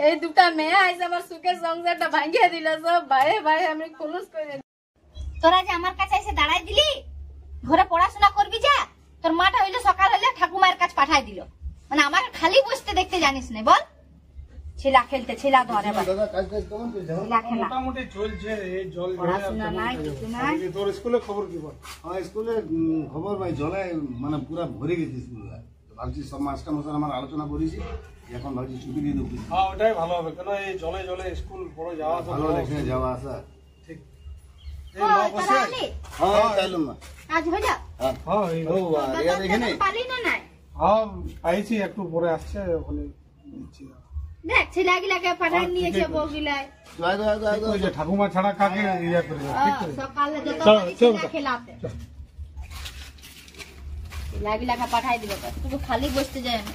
এই দুটা মেয়ে আইসে আমার সুখের সংসারটা ভাঙিয়ে দিল সব ভাই ভাই আমি খুলুস করে। তোরা যে আমার কাছে এসে দাঁড়াই দিলি ঘরে পড়াশোনা করবি যা, তোর মাটা হইলো সকাল হলে ঠাকুমার কাছে পাঠাই দিল, মানে আমাকে খালি বসতে দেখতে জানিস না বল। ছেলা খেলতে ছেলা ধরে দাদা কাজ কাজ কেমন চলছে? মোটামুটি চলছে, এই জল পড়াশোনা নাই কিছু নাই। তোর স্কুলে খবর কি বল? আমার স্কুলে খবর ভাই জলে মানে পুরা ভরে গেছে স্কুল। ভাবছি সব মাস্টার মশাই আমার আলোচনা করেছি, এখন ভাবছি ছুটি দিয়ে দেবো। হ্যাঁ ওটাই ভালো হবে, কেন এই জলে জলে স্কুল বড় যাওয়া তো ভালো এখানে যাওয়া আসা। ঠিক। এই ওই, মা তোরা বসে আলি? হ্যাঁ চাইলাম না। কাজ হয়ে যা। হ্যাঁ এই ও রিয়া দেখেনি? পালি না নাই? হ্যাঁ পাইছি, একটু পরে আসছে ওখানে দিচ্ছি। দেখ ছেলেগুলাকে পাঠাই নিয়েছে বউগুলাই। ওই যে ঠাকুমা ছাড়া কাকে ইয়া করবে, ঠিক আছে? সকালে যত চল, পারি চল। ছেলে খেলাতে ছেলেগুলাকে পাঠাই দিল, শুধু খালি বসতে যায় না।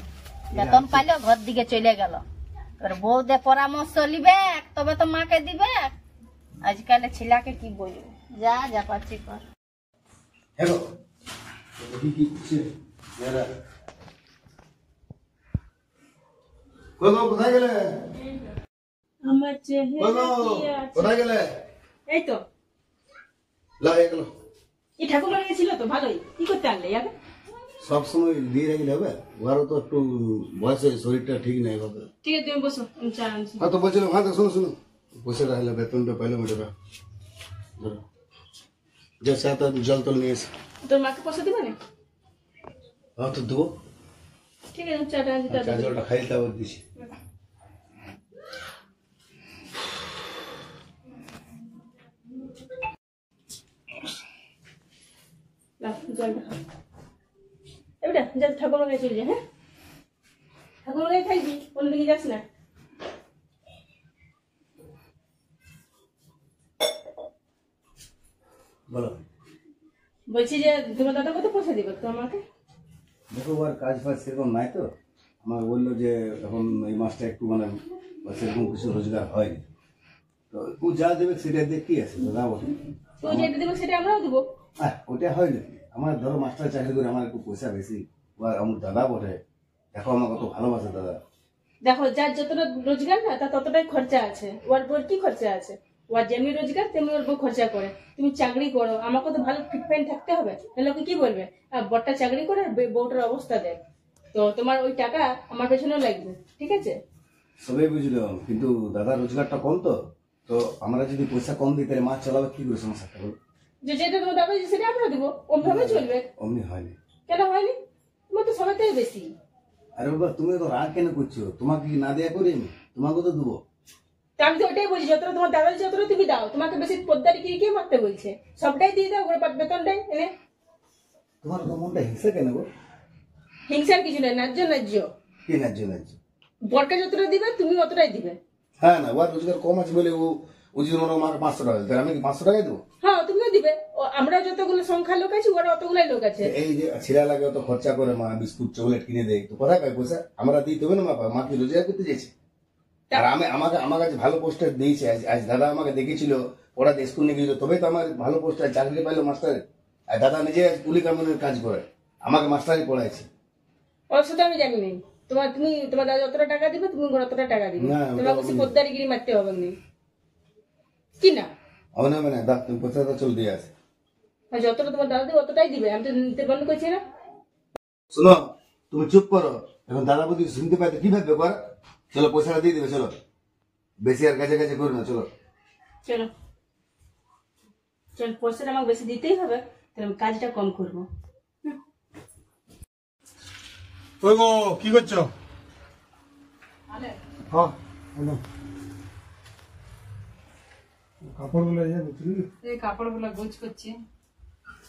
বেতন পাইলো ঘর দিকে চলে গেল। তোর বউদে পরামর্শ নিবে তবে তো মাকে দিবে। আজকাল ছেলেকে কি বলবো, যা যা পাচ্ছি কর। হ্যালো দেখি কি করছে মেয়েরা। কই গো কোথায় গেলে? আমার চেহারা কই গো কোথায় গেলে? এই তো লা এগুলো এই ঠাকুর লাগিয়েছিল তো ভালোই, কি করতে আনলে যাবে? সবসময় দিয়ে রাখলে হবে? ওরও তো একটু বয়সে শরীরটা ঠিক নেই বাবা। ঠিক আছে তুমি বসো, আমি চা আনছি। হ্যাঁ তো বলছিলাম, হ্যাঁ তো শোনো শোনো, পয়সাটা হলে বেতনটা পাইলে ওটা ধরো যে সাথে জল টল নিয়ে এসে। তোর মাকে পয়সা দিবে না? হ্যাঁ তো দেবো, ঠিক আছে চাটা আনছি। চা জলটা খাই তারপর দিছি। জলটা খাও এবারে, যা ঠাকুর গায়ে চলে যা। হ্যাঁ ঠাকুর গায়ে খাইবি, অন্যদিকে যাস না। বলো। বলছি যে তোমার দাদা কত পয়সা দিবে তো আমাকে? দেখো আর কাজ ফাজ সেরকম নাই তো, আমার বললো যে এখন এই মাসটা একটু মানে সেরকম কিছু রোজগার হয়নি, তো ও যা দেবে সেটা দিয়ে কি আছে দাদা বটে। তো যেটা দেবো সেটা আমরাও দেবো। ওটা হয় নাকি? আমার ধরো মাস্টার চাকরি করে আমার একটু পয়সা বেশি, ও আর আমার দাদা বটে, দেখো আমার কত ভালোবাসে দাদা। দেখো যার যতটা রোজগার না তার ততটাই খরচা আছে। ওর বউর কি খরচা আছে? ওর যেমনি রোজগার তেমনি ওর বউ খরচা করে। তুমি চাকরি করো, আমাকে তো ভালো ফিট ফাইন থাকতে হবে, লোকে কি বলবে বড়টা চাকরি করে আর বউটার অবস্থা দেখ। তো তোমার ওই টাকা আমার পেছনেও লাগবে, ঠিক আছে? সবাই বুঝলাম, কিন্তু দাদা রোজগারটা কম তো, তো আমরা যদি পয়সা কম দিই তাহলে মাছ চালাবে কি করে সংসারটা বলো? যে যেটা তোমার দাদা সেটা আমরা দেবো, ওভাবে চলবে। অমনি হয়নি। কেন হয়নি? তোমার তো সবাই থেকে বেশি। আরে বাবা তুমি তো রাগ কেন করছো? তোমাকে কি না দেয়া করি আমি? তোমাকে তো দেবো। তো আমি তো ওটাই বলছি, যতটা তোমার দাদা যতটা তুমি দাও, তোমাকে বেশি পদ্মারি কি কে মারতে বলছে? সবটাই দিয়ে দাও, ওরা বেতনটাই এনে। তোমার তো মনটা হিংসা কেন গো? হিংসার কিছু নেই, ন্যায্য ন্যায্য। কি ন্যায্য ন্যায্য? বরকে যতটা দিবে তুমি অতটাই দিবে। হ্যাঁ না, ওর রোজগার কম আছে বলে ও যদি মনে আমাকে 500 টাকা দেয়, আমি কি 500 টাকাই দেবো? হ্যাঁ তুমিও দিবে। আমরা যতগুলো সংখ্যা লোক আছে ওরা অতগুলাই লোক আছে। এই যে ছিড়া লাগে তো খরচা করে, মা বিস্কুট চকলেট কিনে দেয়, তো কোথায় পাই পয়সা? আমরা দিতে হবে না মা কি রোজগার করতে চাইছে? আর আমার কাছে ভালো পোস্টে দিয়েছে, আজ দাদা আমাকে দেখেছিল, ওরা স্কুল নিয়ে গেছিল, তবে তো আমার ভালো পোস্টে চাকরি পাইলো মাস্টারে। আর দাদা নিজে কুলি কামনের কাজ করে, আমাকে মাস্টারই পড়াইছে। ওর সাথে আমি জানি না। তোমার দাদা যতটা টাকা দিবে তুমি অতটা টাকা দিবে, না, তোমার বেশি পদ্মারিগিরি মারতে হবে না, কি না? হবে না দা, তুমি পয়সাটা চল দিয়ে আসে। আর যতটা তোমার দাদা দিবে অতটাই দিবে, আমি তো নিতে বন্ধ করছি না। শোনো তুমি চুপ করো, এখন দাদা বৌদি শুনতে পাই তো কি ভাববে কর। চলো পয়সাটা দিয়ে দেবে, চলো বেশি আর কাছে কাছে করো না, চলো চলো চল, পয়সাটা আমাকে বেশি দিতেই হবে, তাহলে আমি কাজটা কম করবো। ওই গো কি করছো? হ্যাঁ কাপড়গুলো এই কাপড়গুলো গোছ করছি,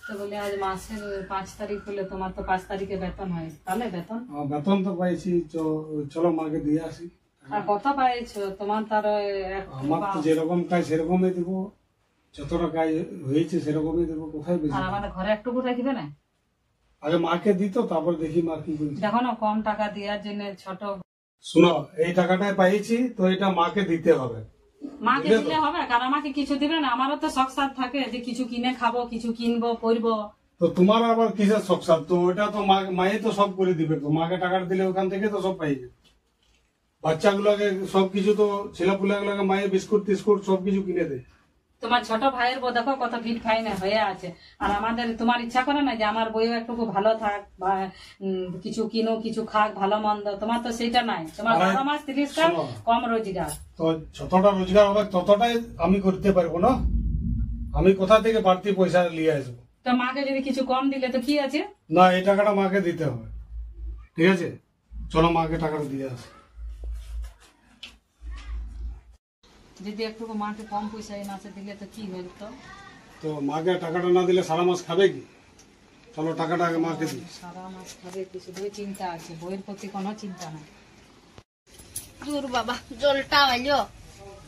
তো বলে আজ মাসের 5 তারিখ হলে তোমার তো 5 তারিখে বেতন হয়, তাহলে বেতন তো পাইছি, চলো মাকে দিয়ে আসি। আর কত পাইছো তোমার? তার আমার তো যেরকম কাজ সেরকমই দেবো, যতটা কাজ হয়েছে সেরকমই দেবো, কোথায় বেশি? আর আমাদের ঘরে একটুকু রাখবে না? আগে মাকে দিত, তারপর দেখি মা কি করছে। দেখো না কম টাকা দেওয়ার জন্য ছোট। শোনো এই টাকাটাই পাইছি তো এটা মাকে দিতে হবে। মাকে দিলে হবে, কারণ আমাকে কিছু দিবে না। আমারও তো শখ সাথ থাকে যে কিছু কিনে খাবো, কিছু কিনবো করবো। তো তোমার আবার কিসের শখ সাথ? তো ওটা তো মায়ে তো সব করে দিবে, তো মাকে টাকা দিলে ওখান থেকে তো সব পাই যাবে। বাচ্চাগুলোকে সবকিছু তো ছেলেপুলেগুলোকে মায়ের বিস্কুট টিস্কুট সবকিছু কিনে দেয়। তোমার ছোট ভাইয়ের বউ দেখো কত ভিড় ফাইনে হয়ে আছে, আর আমাদের তোমার ইচ্ছা করে না যে আমার বইও একটু ভালো থাক বা কিছু কিনো কিছু খাক ভালো মন্দ, তোমার তো সেটা নাই, তোমার 12 মাস 30 টা কম রোজগার। তো যতটা রোজগার হবে ততটাই আমি করতে পারবো না, আমি কোথা থেকে বাড়তি পয়সা নিয়ে আসবো? তো মাকে যদি কিছু কম দিলে তো কি আছে? না, এই টাকাটা মাকে দিতে হবে, ঠিক আছে? চলো মাকে টাকাটা দিয়ে আসি। যদি একটু মাকে কম পয়সা এই মাসে দিলে তো কি হইল? তো মাকে টাকাটা না দিলে সারা মাস খাবে কি? চলো টাকাটা আগে মাকে দিই। সারা মাস খাবে কি, শুধুই চিন্তা আছে, বইয়ের প্রতি কোনো চিন্তা নাই। দূর বাবা, জলটা হইলো,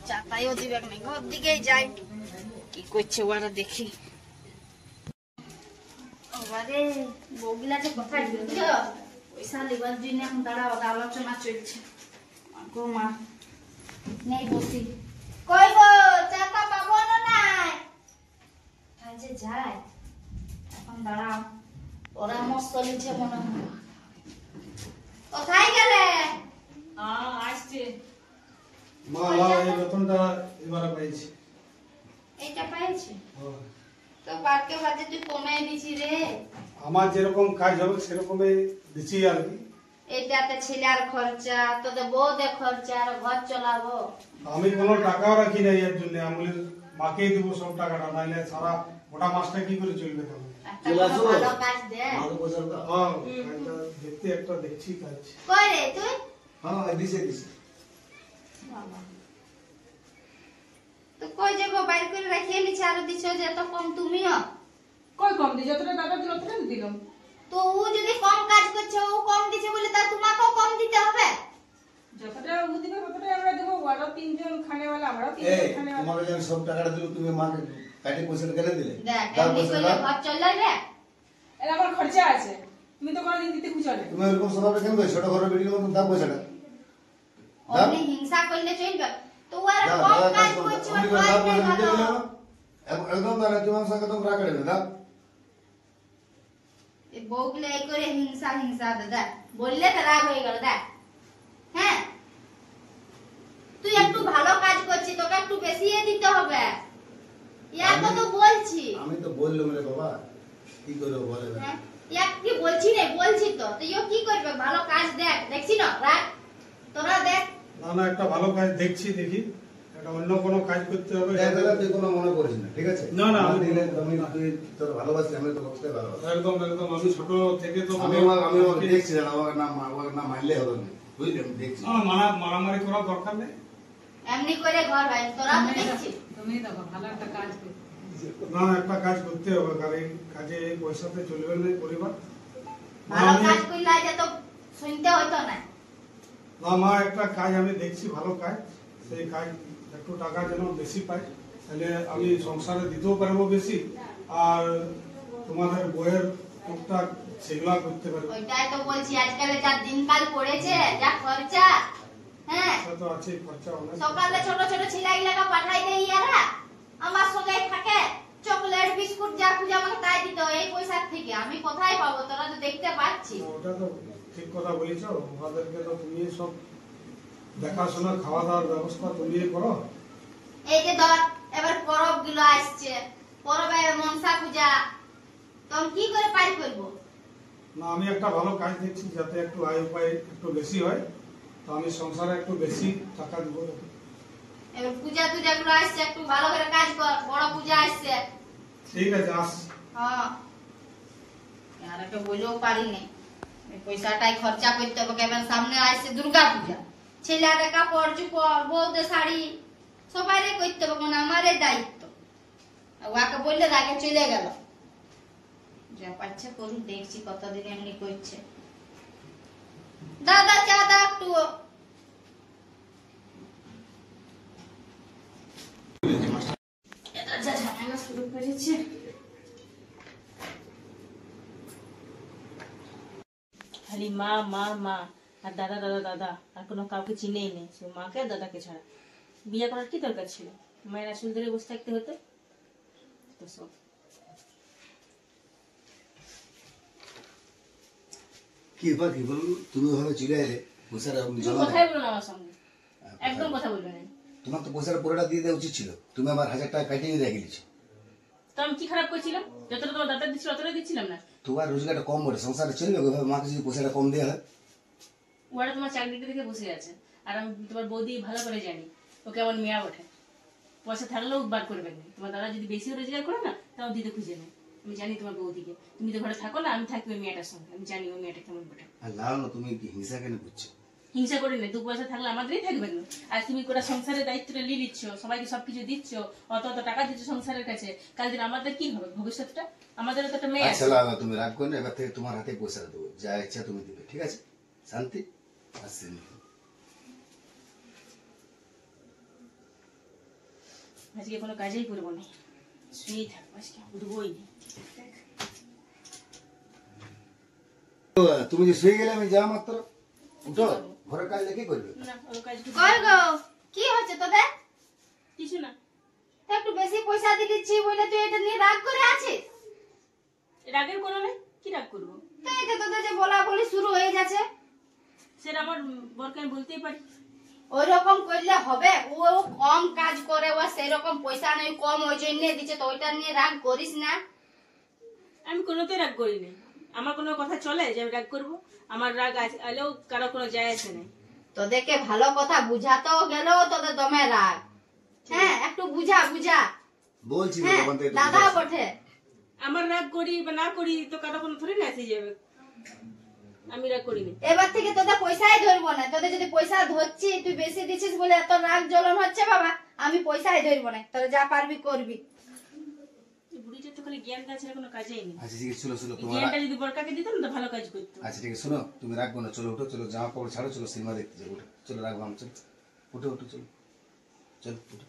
চাটাইও দিবে না, ঘর দিকেই যাই, কি করছে ওরা দেখি। ওরে বউগুলা যে কোথায় গেল, পয়সা লিবার জন্য এখন দাঁড়া আলোচনা চলছে। গো মা নেই বসি, কই গো চাটা পাবো না নাই, কোথায় যে যায় এখন দাঁড়াও, পরামর্শ চলছে মনে হয়। কোথায় গেলে? আসছে মা এই বেতনটা এবারে পাইছি। এইটা পাইছি তো বারকে বাজে তুই কমাই দিছি রে। আমার যেরকম কাজ হবে সেরকমই দিচ্ছি আর কি। এইটাতে ছেলের খরচা, তোদের বউদের খরচা, আর ঘর চালাবো। আমি কোনো টাকাও রাখি নাই এর জন্য, আমি মাকেই দেবো সব টাকাটা, নাইলে সারা গোটা মাসটা কি করে চলবে তখন? একটা কোনো ভালো কাজ দে। হ্যাঁ, কাজটা দেখতে একটা দেখছি কাজ। কই রে তুই? হ্যাঁ দিছে দিছে। তো কই যে গো বাইর করে রাখিয়ে নিছে, আর দিছো যে এত কম তুমিও? কই কম দিই, যতটা দাদা দিল ততটা দিলাম। তো ও যদি কম কাজ করছে, ও কম দিছে বলে তার তোমাকেও কম দিতে হবে? যতটা ও দিবে ততটাই আমরা দেবো, আরো 3 জন খানেওয়ালা, আমরাও 3 এই জন খানেওয়ালা। তোমাকে যখন সব টাকাটা দিল তুমি মাকে কাটে পয়সাটা কেন দিলে? দেখ তার এমনি পয়সাটা করলে ঘর চললে রে। এর আমার খরচা আছে, তুমি তো কোনোদিন দিতে খুঁজো না। তুমি ওরকম স্বভাবে কেন করছো? ছোট ঘরের বেরিয়ে মতন তার পয়সাটা অমনি হিংসা করলে চলবে? তো ও আর দাও, কম দাদা কাজ কাজ করো। করছে, অমনি ওর করে তার কাজ পয়সা দিতে ভালো। গেলে একদম তারা তোমার সঙ্গে একদম রাগ করে দাও। এই বউগুলো এই করে হিংসা হিংসা দাদা বললে তো রাগ হয়ে গেল। দেখ হ্যাঁ, তুই একটু ভালো কাজ করছিস, তোকে একটু বেশি দিতে হবে। ইয়াকে তো বলছি। আমি তো বললাম রে বাবা, কি করবো বলে না। হ্যাঁ, ইয়াকে কি বলছি রে, বলছি তো তুইও কি করবে, ভালো কাজ দেখ, দেখছি না রাগ, তোরা দেখ। না না, একটা ভালো কাজ দেখছি, দেখি একটা অন্য কোনো কাজ করতে হবে। দেখ দাদা তুই কোনো মনে করিস না, ঠিক আছে? না, না, আমার আমি- দিলে আমি তুই তোর ভালোবাসি, আমি তো করতে ভালোবাসি। একদম একদম, আমি ছোট থেকে তো আমি ওকে দেখছি দাদা, ওকে না মারলে হবে না, বুঝলি? আমি দেখছি। মারামারি করার দরকার নেই। এমনি করে ঘর ভাই তোরা তো দেখছিস। তুমি দেখো ভালো একটা কাজ করো। না, একটা কাজ করতে হবে, কারণ এই কাজে এই পয়সাতে চলবে না পরিবার। ভালো আমি- কাজ করলে আজ তো শুনতে হইতো না। না মা, একটা কাজ আমি দেখছি ভালো কাজ, সেই কাজ একটু টাকা যেন বেশি পাই, তাহলে আমি সংসারে দিতেও পারবো বেশি, আর তোমাদের বইয়ের টুকটাক সেগুলা করতে পারবো। ওইটাই তো বলছি, আজকাল যা দিনকাল পড়েছে, যা খরচা। হ্যাঁ, সেটা তো আছে খরচা অনেক। সকালে ছোট ছোট ছেলেগুলাকে পাঠাই দেই, ইয়ারা আমার সঙ্গে থাকে, চকলেট বিস্কুট যা খুঁজে আমাকে তাই দিত এই পয়সার থেকে। আমি কোথায় পাবো, তোরা তো দেখতে পাচ্ছি। ওটা তো ঠিক কথা বলেছ, ওদেরকে তো তুমি সব দেখাশোনা খাওয়া দাওয়ার ব্যবস্থা তুমি করো। এই যে ধর এবার পরব গুলো আসছে, পরবে মনসা পূজা, তখন কি করে পার করবো? না, আমি একটা ভালো কাজ দেখছি যাতে একটু আয় উপায় একটু বেশি হয়, তো আমি সংসারে একটু বেশি টাকা দিব। এবার পূজা টুজা গুলো আসছে, একটু ভালো করে কাজ কর, বড় পূজা আসছে। ঠিক আছে, আস। হ্যাঁ, আর একটা বলেও পারিনি, এই পয়সাটাই খরচা করতে হবে। কেবল সামনে আসছে দুর্গা পূজা, ছেলেদের কাপড় চোপড়, বউদের শাড়ি সবাই করতে হবে, মানে আমারই দায়িত্ব। আর ওকে বললে রাগে চলে গেল, যা পাচ্ছে করুন, দেখছি কতদিন এমনি করছে। দাদা চা দা একটু। এটা যা ঝামেলা শুরু করেছে। খালি মা মা মা আর দাদা দাদা দাদা, আর কোনো কাউকে চিনেই নেই, শুধু মাকে আর দাদাকে ছাড়া। বিয়ে করার কি দরকার ছিল? মায়ের আসল ধরে বসে থাকতে হতো তো সব। কি ব্যাপার কি বলুন, তুমি ওভাবে চলে এলে, পয়সাটা তুমি জমা কথাই বলো না আমার সঙ্গে, একদম কথা বলবে না। তোমার তো পয়সাটা পুরোটা দিয়ে দেওয়া উচিত ছিল, তুমি আমার 1000 টাকা কাটিয়ে নিয়ে রেখে দিচ্ছ। তো আমি কি খারাপ করছিলাম? যতটা তোমার দাদা দিচ্ছিল অতটাই দিচ্ছিলাম না? তোমার রোজগারটা কম বলে সংসারে চলবে, ওইভাবে মাকে যদি পয়সাটা কম দেওয়া হয়। ওরা তোমার চাকরিটা দেখে বসে আছে, আর আমি তোমার বৌদি ভালো করে জানি ও কেমন মেয়া ওঠে। পয়সা থাকলেও বার করবে না। তোমার দাদা যদি বেশি রোজগার করে না, তাও দিতে খুঁজে নেই। আমি জানি তোমার বৌদিকে, তুমি তো ঘরে থাকো না, আমি থাকি ওই মেয়েটার সঙ্গে, আমি জানি ওই মেয়েটা কেমন ওঠে। আর লাও না, তুমি কি হিংসা কেন করছো? হিংসা করি না, 2 পয়সা থাকলে আমাদেরই থাকবে না। আর তুমি করে সংসারের দায়িত্বটা নিয়ে নিচ্ছ, সবাইকে সবকিছু দিচ্ছ, অত অত টাকা দিচ্ছ সংসারের কাছে, কাল দিন আমাদের কি হবে ভবিষ্যৎটা? আমাদেরও তো একটা মেয়ে আছে। আচ্ছা লাও, তুমি রাগ করো না, এবার থেকে তোমার হাতে পয়সা দেবো, যা ইচ্ছা তুমি দিবে, ঠিক আছে? শান্তি আসছে। আজকে কোনো কাজেই করবো না, শুয়েই থাকবো, আজকে উঠবোই না। তুমি যে শুয়ে গেলে আমি যা মাত্র উঠো, ঘরের কাজ দেখে করবে। না, ওর কাজ করবো কই না। গো কি হচ্ছে তোদের? কিছু না, তো একটু বেশি পয়সা দিয়ে দিচ্ছি বলে তুই এটা নিয়ে রাগ করে আছিস? রাগের কোনো নেই, কি রাগ করবো? তো এটা তোদের যে বলা বলি শুরু হয়ে যাচ্ছে, সেটা আমার বরকে আমি বলতেই পারি। ওই রকম করলে হবে? ও কম কাজ করে, ও সেই রকম পয়সা নেই, কম ওই জন্য দিচ্ছে, তো ওইটা নিয়ে রাগ করিস না। আমি কোনোতেই রাগ করিনি। আমার কোনো কথা চলে যে আমি রাগ করবো? আমার রাগ আলেও কারো কোনো যায় আসে নাই। তোদেরকে ভালো কথা বুঝাতেও গেলেও তোদের দমে রাগ। হ্যাঁ, একটু বুঝা বুঝা। বলছি হ্যাঁ, তখন থেকে দাদা বটে। আমার রাগ করি বা না করি তো কারো কোনো থরি না এসে যাবে। আমি রাগ করিনি। এবার থেকে তোদের পয়সাই ধরবো না। তোদের যদি পয়সা ধরছি, তুই বেশি দিছিস বলে এত রাগ জ্বলন হচ্ছে বাবা, আমি পয়সাই ধরবো না। তোরা যা পারবি করবি। এই বুড়িটা তো খালি জ্ঞান দেওয়া ছাড়া কোনো কাজেই নেই। আচ্ছা ঠিক আছে, চলো চলো তোমার। জ্ঞানটা যদি বরকাকে দিতাম তো ভালো কাজ করতো। আচ্ছা ঠিক আছে, শোনো, তুমি রাখবো না, চলো উঠো, চলো জামা কাপড় ছাড়ো, চলো সিনেমা দেখতে যাবো, উঠো, চলো রাখবো আমি, চলো উঠো উঠো, চলো চলো উঠো।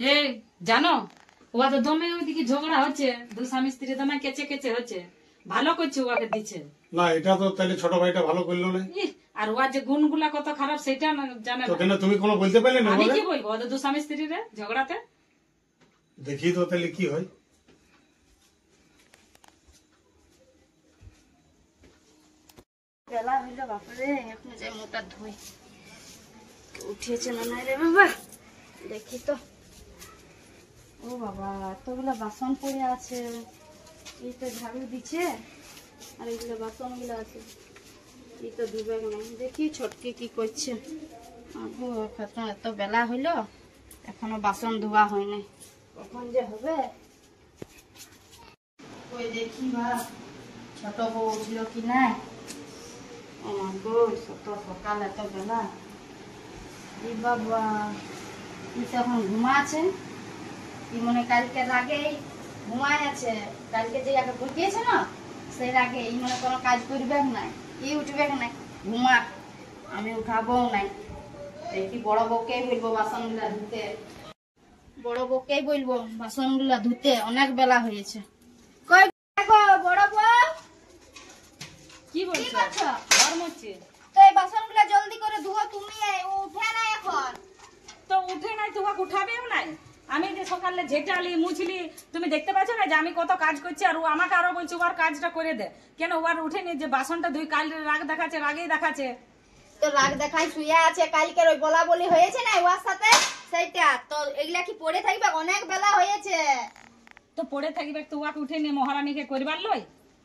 এ জানো, ওয়া তো দমে ওইদিকে ঝগড়া হচ্ছে, 2 স্বামী স্ত্রী দমে কেচে কেচে হচ্ছে। ভালো করছে ওকে দিচ্ছে। না, এটা তো তাহলে ছোট ভাইটা ভালো করলো না। ইহ, আর ওয়ার যে গুণগুলা কত খারাপ সেটা না জানে তো না। কেন তুমি কোনো বলতে পারলে না? আমি বলে কি বলবো ওদের 2 স্বামী স্ত্রী রে ঝগড়াতে? দেখি তো তাহলে কি হয়। বেলা হইলো বাপরে, এখন যে মোটা ধুই উঠেছে না নাই রে বাবা, দেখি তো। ও বাবা, এতগুলো বাসন পড়ে আছে। এই তো ঝাড়ু দিচ্ছে, আর এইগুলো বাসন গুলো আছে, এই তো ধুবে না। দেখি ছটকি কি করছে। আগো এখন এত বেলা হইলো, এখনো বাসন ধোয়া হয় নাই, কখন যে হবে। ওই দেখি বা ছোট বউ উঠলো কি নাই। ও মা গো, সকাল এত বেলা। এই বাবা, তুই তো এখন ঘুমাচ্ছে। কি মনে কালকে রাগেই ঘুমায় আছে, কালকে যে আগে বসিয়েছে না সেই রাগে এই মনে কোনো কাজ করবে নাই, ই উঠবে নাই, ঘুমা। আমি উঠাবো নাই। দেখি বড় বউকেই বলবো বাসনগুলা ধুতে। বড় বউকেই বলবো বাসনগুলা ধুতে, অনেক বেলা হয়েছে। কই গো বড় বউ, কি কি বলছো? করছো? ঘর মুছছে। তো এই বাসনগুলা জলদি করে ধুও তুমি, ও উঠে না এখন। তো উঠে নাই, তোমাকে উঠাবেও নাই। আমি যে সকালে ঝেটালি মুছলি, তুমি দেখতে পাচ্ছ না যে আমি কত কাজ করছি? আর ও আমাকে আরো বলছে ওর কাজটা করে দে। কেন ওর উঠেনি যে বাসনটা ধুই? কাল রাগ দেখাচ্ছে, রাগেই দেখাচ্ছে। তো রাগ দেখাই শুয়ে আছে, কালকের ওই বলা বলি হয়েছে না ওর সাথে, সেইটা তো। এগুলা কি পড়ে থাকবে? অনেক বেলা হয়েছে। তো পড়ে থাকবে তো ওকে উঠেনি মহারানীকে করবার লই?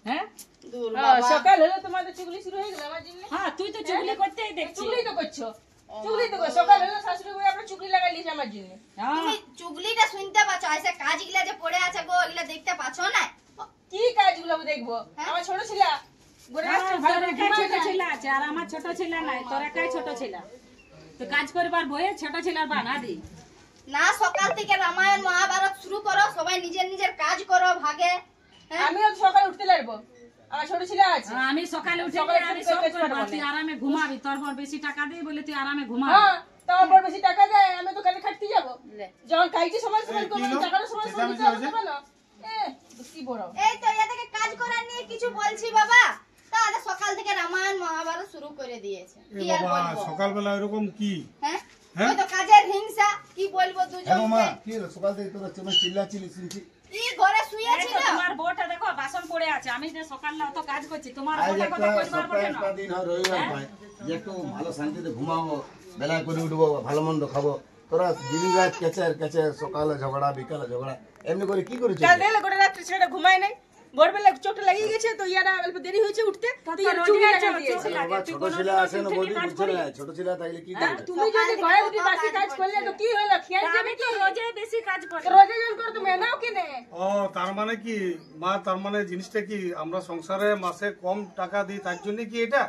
হ্যাঁ দূর বাবা। সকাল হলো তোমাদের চুগলি শুরু হয়ে গেল আমার জন্য। হ্যাঁ, তুই তো চুগলি করতেই দেখছিস। চুগলি তো করছো, চুগলি তো করছো। সকাল হলো শাশুড়ি বলে আপনার চুগলি লাগাই লিস আমার জন্য। হ্যাঁ, তুমি চুগলিটা শুনতে পাচ্ছ? এসে কাজগুলা যে পড়ে আছে গো, এগুলা দেখতে পাচ্ছ না? কি কাজগুলো আমি দেখবো? আমার ছোট ছেলে ঘরে আসছে, ভালো তোর করে একাই ঘুমায় ছোট না। ছেলে আছে আর আমার ছোট ছেলে নাই। তোর একাই ছোট ছেলে, তো কাজ করবার বয়ে ছোট ছেলের বানা দি। না, সকাল থেকে রামায়ণ মহাভারত শুরু করো, সবাই নিজের নিজের কাজ করো ভাগে। হ্যাঁ? আমিও সকালে উঠতে লাগবো, আমার ছোট ছেলে আছে। আমি সকালে উঠে সকালে আমি উঠে সব কাজ করবো, করবো তুই না। আরামে ঘুমাবি। তোর বর বেশি টাকা দেই বলে তুই আরামে ঘুমাবি। হ্যাঁ, তোমার বড় বেশি টাকা দেয়, আমি তো কালে খাটতে যাবো। লে। যখন কাজে সময় সময় এই, কি করবো, হলো? টাকারও সময় সময় দিতে হবে, দেবে না? কি বড় এই তো এদেরকে কাজ করার নিয়ে কিছু বলছি বাবা, তাহলে সকাল থেকে রামায়ণ মহাভারত শুরু করে দিয়েছে। এ কি আর বাবা, বলবো? সকালবেলা এরকম কি? হ্যাঁ, হ্যাঁ? ওই তো কাজের হিংসা, কি বলবো হ্যাঁ মা, দুজনকে। কি হলো? সকাল থেকে তোরা চিল্লাচিল্লি শুনছি। কি ঘরে শুয়েছিল তোমার বউটা দেখো বাসন পড়ে আছে, আমি যে সকালে অত কাজ করছি, তোমার আজ বউটা একটা কথা কইবার সপ্তাহে বটে না। একটা দিন হয় রবিবার পাই, যে একটু ভালো শান্তিতে ঘুমাবো, বেলায় করে উঠবো, ভালো মন্দ খাবো। তোরা দিন রাত কেচের কেচের, সকালে ঝগড়া বিকালে ঝগড়া, এমনি করে কি করে কাল চলবে? দেখলে গোটা রাত্রে ছেলেটা ঘুমায় নাই, ভোরবেলা চোখটা লাগিয়ে গেছে, তো ইয়ারা অল্প দেরি হয়েছে উঠতে, তো ইয়ার চুল লাগা দিয়েছে। বাবা, ছোট ছেলে আছে না বৌদি, বুঝছো না? ছোট ছেলে থাকলে কি করবে? তুমি যদি ঘরে যদি বাসি কাজ করলে তো কি হলো, খেয়াল যাবে আমি কি? তো রোজে বেশি কাজ করি। রোজে জল করে তো মেনাও কিনে। ও তার মানে কি মা, তার মানে জিনিসটা কি আমরা সংসারে মাসে কম টাকা দিই তার জন্য কি এটা?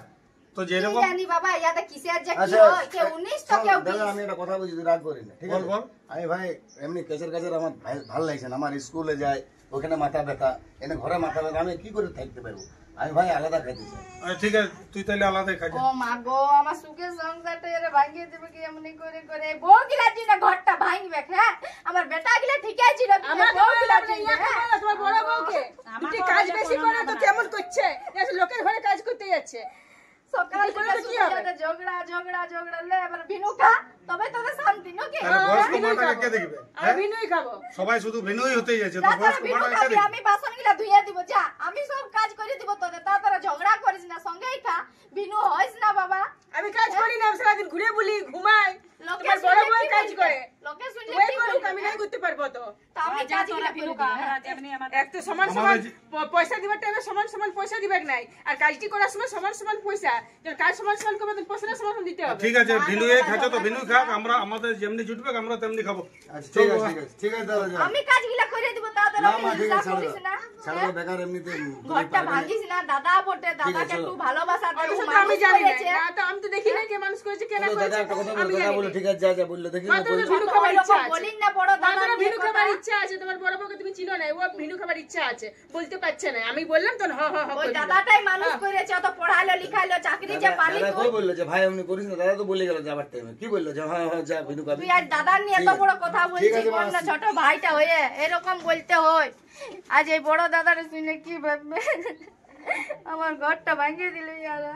তো কি যেরকম জানি বাবা ইয়াতে কিসের যে কি আচ্ছা, হয়, কেউ 19 তো শোন, কেউ দাদা 20। আমি একটা কথা বলছি, তুই রাগ করি না, ঠিক আছে? বল। আমি ভাই এমনি কেচের কাছের আমার ভালো লাগছে না। আমার স্কুলে যায়, ওখানে মাথা ব্যথা, এনে ঘরে মাথা ব্যথা, আমি কি করে থাকতে পারবো? আমি ভাই আলাদা খাইতে চাই। ঠিক আছে, তুই তাহলে আলাদা খাই। ও মা গো, আমার সুখের সংসারটা এর ভাঙিয়ে দেবে কি এমনি করে করে। বউ গিলা দিনা ঘরটা ভাঙবে, হ্যাঁ? আমার বেটা গিলা ঠিকই ছিল, আমার বউ গিলা বলে দিবে, ইয়াকে হ্যাঁ? বলো তোমার বড় বউকে, আমার তুই বউ কাজ বলে বেশি কোনো করে না তো না। কেমন করছে, দেখো লোকের ঘরে কাজ করতে যাচ্ছে। সকাল তুই থেকে করলে কি শুরু হবে? করে ঝগড়া ঝগড়া ঝগড়া, লে এবার ভিনুকা, তবে তোদের শান্তি নাকি? তাহলে বয়স্ক মাটাকে কে দেখবে? আর বিনুই খাবো। সবাই শুধু ভিন্নই হতে যাচ্ছে, তো তারপরে বয়স্ক ভিনু মাটাকে কে খাবি, দেখবে? আমি বাসন গিলা ধুইয়া দিব, যা আমি সব কাজ করে দিব তোদের, তাড়াতাড়ি ঝগড়া করিস না, সঙ্গেই খা, ভিনু হইস না বাবা। আমি কাজ করি না, আমি সারাদিন ঘুরে বলি, ঘুমাই। লোকে তোমার বড় শুনলে বউ কি কাজ বলবে? করে, লোকে শুনলে ওই কি করুক, বলবে? আমি নাই করতে পারবো তো। তো আমি যা কাজ তোরা গিলা বিনু করে কা, দিব, আমরা হ্যাঁ? যেমনি আমাদের এক তো সমান আমাদের সমান যে- পয়সা দিবার টাইমে সমান সমান পয়সা দিবেক নাই, আর কাজটি করার সময় সমান সমান পয়সা, যখন কাজ সমান সমান করবে তখন পয়সাটা সমান সমান দিতে হবে। ঠিক আছে, ভিনু খাচ্ছ তো ভিনু খাক, আমরা আমাদের যেমনি জুটবে আমরা তেমনি খাবো। আচ্ছা, ঠিক আছে, ঠিক আছে, ঠিক আছে দাদা, যাও। আমি কাজ গিলা করে দিব, তাড়াতাড়ি না মা, ঠিক হিংসা আছে, ছাড়ো করিস না, দাও। ছাড়ো হ্যাঁ? দাও, বেকার এমনিতে তুমি ঘরটা পারবে না। ভাঙিস না, দাদা বটে, দাদাকে চলো। একটু ভালোবাসা দে, অথচ ও তো আমি মানুষ জানি না, করেছে। না তো আমি তো দেখি না কে মানুষ করেছে, কে না চলো, করেছে, দাদা একটা কথা বলো, আমি দাদা জানি বলো, না। ঠিক আছে, যা যা বললে দেখি মা, না, তোমার বলছি। ভিনু খাবার ইচ্ছা আছে। বলিন না বড় মা, দাদা তোমার নিয়ে ভিনু কথা। খাবার ইচ্ছা আছে, তোমার বড় বউকে তুমি চিনো না, ও ভিনু খাবার ইচ্ছা আছে, বলতে পারছে না, আমি বললাম তো হ হ হ ওই করে দিল। দাদাটাই মানুষ করেছে, অত পড়াইলো লিখাইলো, চাকরি যে পালি দাদা তুই। কই বললো যে ভাই এমনি করিস না? দাদা তো বলে গেল যাবার টাইমে, কি বললো যে হ্যাঁ হ্যাঁ যা ভিনু খাবি। তুই আজ দাদার নিয়ে এত ঠিক আছে। বড় কথা ঠিক বলছিস, আছে, মা, বল না, আসি। ছোট ভাইটা হয়ে এরকম বলতে হয়? আজ এই বড় দাদার শুনে কি ভাববে? আমার ঘরটা ভাঙিয়ে দিল ইয়ারা।